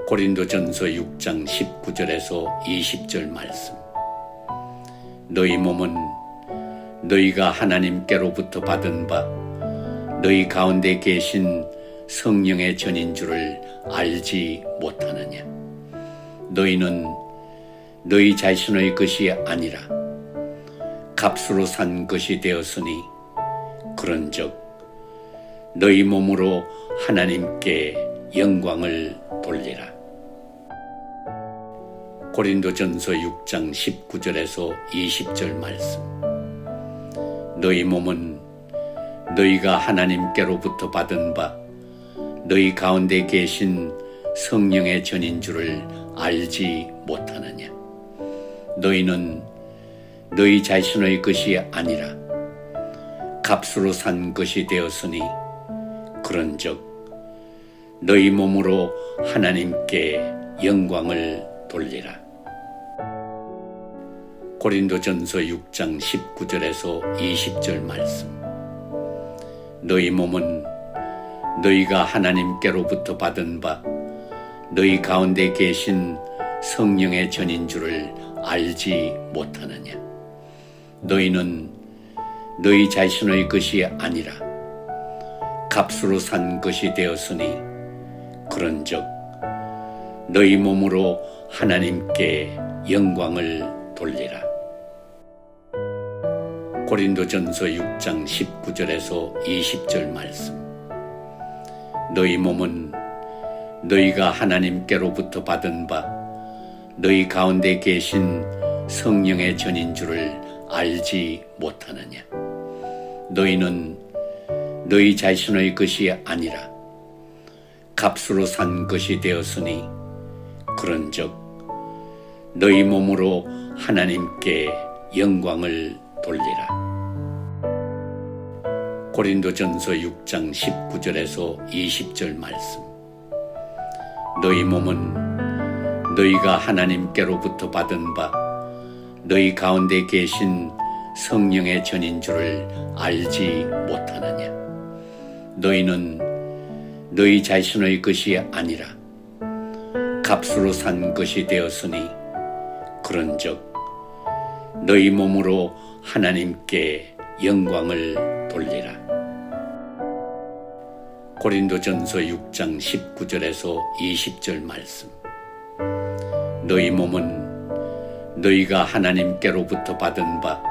고린도전서 6장 19절에서 20절 말씀. 너희 몸은 너희가 하나님께로부터 받은 바 너희 가운데 계신 성령의 전인 줄을 알지 못하느냐. 너희는 너희 자신의 것이 아니라 값으로 산 것이 되었으니 그런즉 너희 몸으로 하나님께 영광을 돌리라. 고린도전서 6장 19절에서 20절 말씀. 너희 몸은 너희가 하나님께로부터 받은 바 너희 가운데 계신 성령의 전인 줄을 알지 못하느냐. 너희는 너희 자신의 것이 아니라 값으로 산 것이 되었으니 그런즉 너희 몸으로 하나님께 영광을 돌리라. 고린도전서 6장 19절에서 20절 말씀. 너희 몸은 너희가 하나님께로부터 받은 바 너희 가운데 계신 성령의 전인 줄을 알지 못하느냐. 너희는 너희 자신의 것이 아니라 값으로 산 것이 되었으니 그런즉 너희 몸으로 하나님께 영광을 돌리라. 고린도전서 6장 19절에서 20절 말씀. 너희 몸은 너희가 하나님께로부터 받은 바 너희 가운데 계신 성령의 전인 줄을 알지 못하느냐. 너희는 너희 자신의 것이 아니라 값으로 산 것이 되었으니 그런즉 너희 몸으로 하나님께 영광을 돌리라. 고린도전서 6장 19절에서 20절 말씀. 너희 몸은 너희가 하나님께로부터 받은 바 너희 가운데 계신 성령의 전인 줄을 알지 못하느냐. 너희는 너희 자신의 것이 아니라 값으로 산 것이 되었으니 그런즉 너희 몸으로 하나님께 영광을 돌리라. 고린도전서 6장 19절에서 20절 말씀. 너희 몸은 너희가 하나님께로부터 받은 바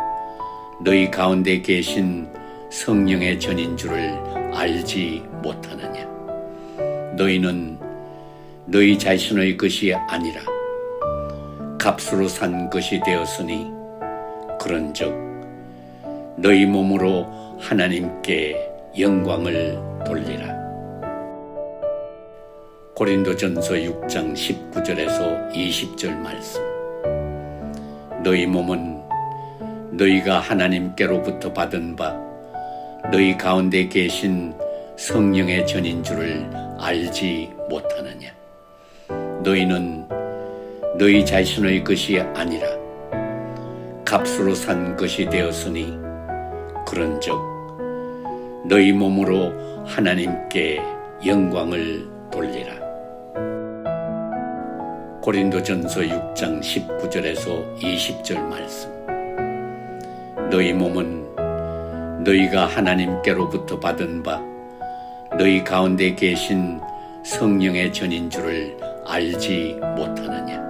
너희 가운데 계신 성령의 전인 줄을 알지 못하느냐. 너희는 너희 자신의 것이 아니라 값으로 산 것이 되었으니 그런즉 너희 몸으로 하나님께 영광을 돌리라. 고린도전서 6장 19절에서 20절 말씀. 너희 몸은 너희가 하나님께로부터 받은 바 너희 가운데 계신 성령의 전인 줄을 알지 못하느냐. 너희는 너희 자신의 것이 아니라 값으로 산 것이 되었으니 그런즉 너희 몸으로 하나님께 영광을 돌리라. 고린도전서 6장 19절에서 20절 말씀. 너희 몸은 너희가 하나님께로부터 받은 바 너희 가운데 계신 성령의 전인 줄을 알지 못하느냐.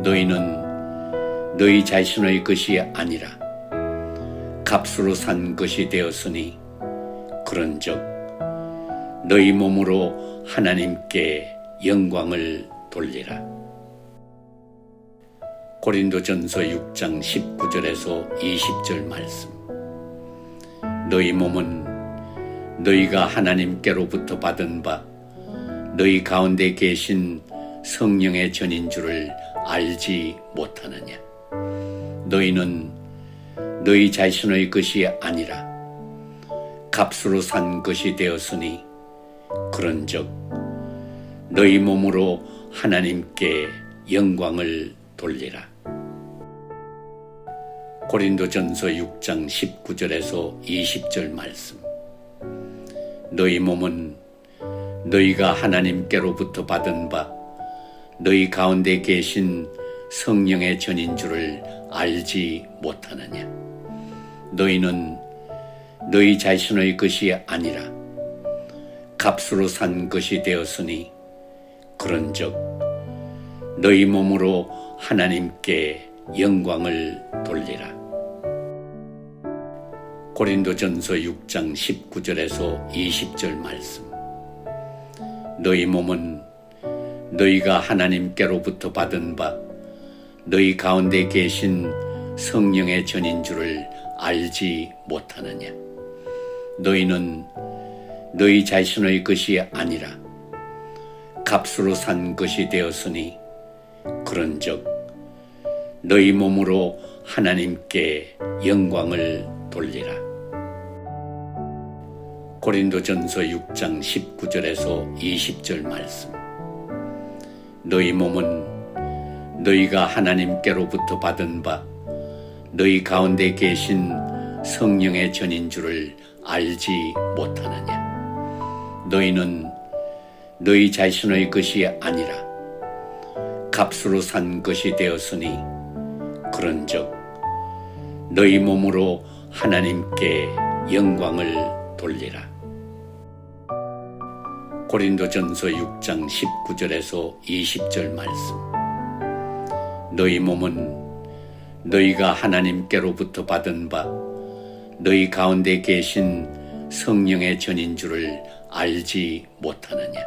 너희는 너희 자신의 것이 아니라 값으로 산 것이 되었으니 그런즉 너희 몸으로 하나님께 영광을 돌리라. 고린도전서 6장 19절에서 20절 말씀. 너희 몸은 너희가 하나님께로부터 받은 바 너희 가운데 계신 성령의 전인 줄을 알지 못하느냐. 너희는 너희 자신의 것이 아니라 값으로 산 것이 되었으니 그런즉 너희 몸으로 하나님께 영광을 돌리라. 고린도전서 6장 19절에서 20절 말씀. 너희 몸은 너희가 하나님께로부터 받은 바 너희 가운데 계신 성령의 전인 줄을 알지 못하느냐? 너희는 너희 자신의 것이 아니라 값으로 산 것이 되었으니 그런즉 너희 몸으로 하나님께 영광을 돌리라. 고린도전서 6장 19절에서 20절 말씀. 너희 몸은 너희가 하나님께로부터 받은 바 너희 가운데 계신 성령의 전인 줄을 알지 못하느냐? 너희는 너희 자신의 것이 아니라 값으로 산 것이 되었으니 그런즉 너희 몸으로 하나님께 영광을 돌리라. 고린도전서 6장 19절에서 20절 말씀. 너희 몸은 너희가 하나님께로부터 받은 바 너희 가운데 계신 성령의 전인 줄을 알지 못하느냐? 너희는 너희 자신의 것이 아니라 값으로 산 것이 되었으니 그런즉 너희 몸으로 하나님께 영광을 돌리라. 고린도전서 6장 19절에서 20절 말씀. 너희 몸은 너희가 하나님께로부터 받은 바 너희 가운데 계신 성령의 전인 줄을 알지 못하느냐?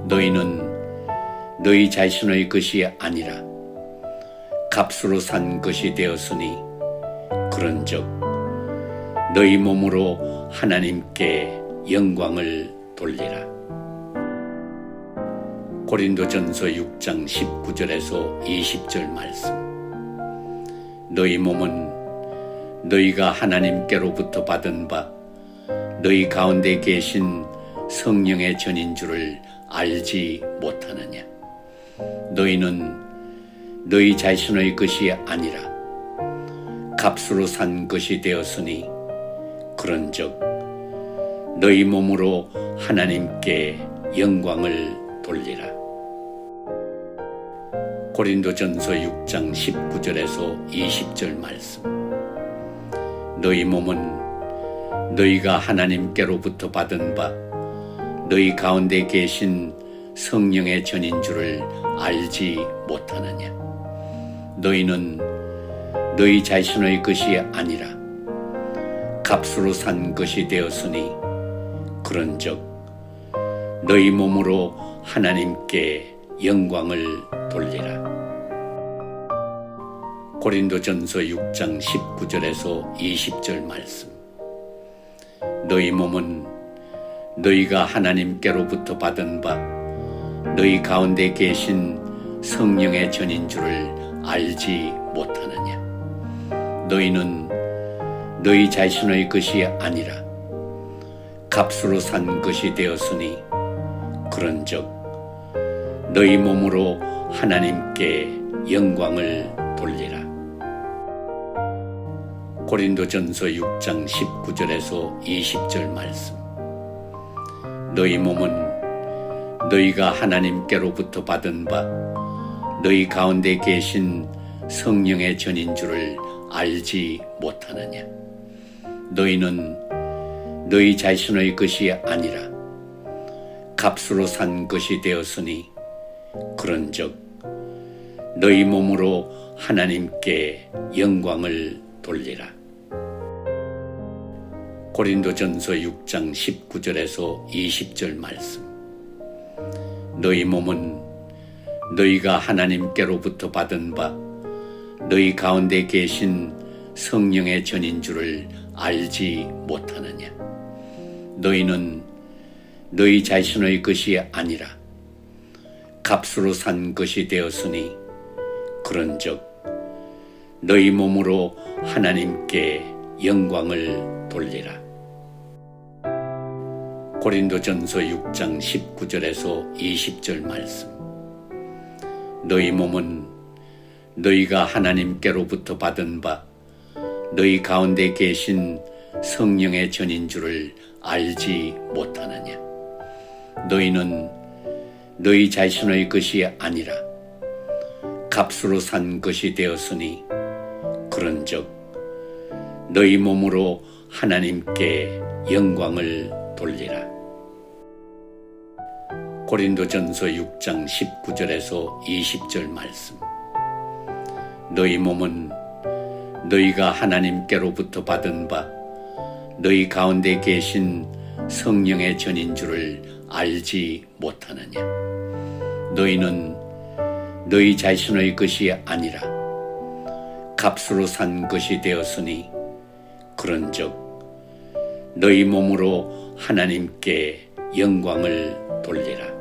너희는 너희 자신의 것이 아니라 값으로 산 것이 되었으니 그런즉 너희 몸으로 하나님께 영광을 돌리라. 고린도전서 6장 19절에서 20절 말씀. 너희 몸은 너희가 하나님께로부터 받은 바 너희 가운데 계신 성령의 전인 줄을 알지 못하느냐? 너희는 너희 자신의 것이 아니라 값으로 산 것이 되었으니 그런즉 너희 몸으로 하나님께 영광을 돌리라. 고린도전서 6장 19절에서 20절 말씀. 너희 몸은 너희가 하나님께로부터 받은 바 너희 가운데 계신 성령의 전인 줄을 알지 못하느냐? 너희는 너희 자신의 것이 아니라 값으로 산 것이 되었으니 그런즉 너희 몸으로 하나님께 영광을 돌리라. 고린도전서 6장 19절에서 20절 말씀. 너희 몸은 너희가 하나님께로부터 받은 바 너희 가운데 계신 성령의 전인 줄을 알지 못하느냐? 너희는 너희 자신의 것이 아니라 값으로 산 것이 되었으니 그런즉 너희 몸으로 하나님께 영광을 돌리라. 고린도전서 6장 19절에서 20절 말씀. 너희 몸은 너희가 하나님께로부터 받은 바 너희 가운데 계신 성령의 전인 줄을 알지 못하느냐? 너희는 너희 자신의 것이 아니라 값으로 산 것이 되었으니 그런즉 너희 몸으로 하나님께 영광을 돌리라. 고린도전서 6장 19절에서 20절 말씀. 너희 몸은 너희가 하나님께로부터 받은 바 너희 가운데 계신 성령의 전인 줄을 알지 못하느냐? 너희는 너희 자신의 것이 아니라 값으로 산 것이 되었으니 그런즉 너희 몸으로 하나님께 영광을 돌리라. 고린도전서 6장 19절에서 20절 말씀. 너희 몸은 너희가 하나님께로부터 받은 바 너희 가운데 계신 성령의 전인 줄을 알지 못하느냐? 너희는 너희 자신의 것이 아니라 값으로 산 것이 되었으니 그런즉 너희 몸으로 하나님께 영광을 돌리라. 고린도전서 6장 19절에서 20절 말씀. 너희 몸은 너희가 하나님께로부터 받은 바 너희 가운데 계신 성령의 전인 줄을 알지 못하느냐. 너희는 너희 자신의 것이 아니라 값으로 산 것이 되었으니 그런즉 너희 몸으로 하나님께 영광을 돌리라.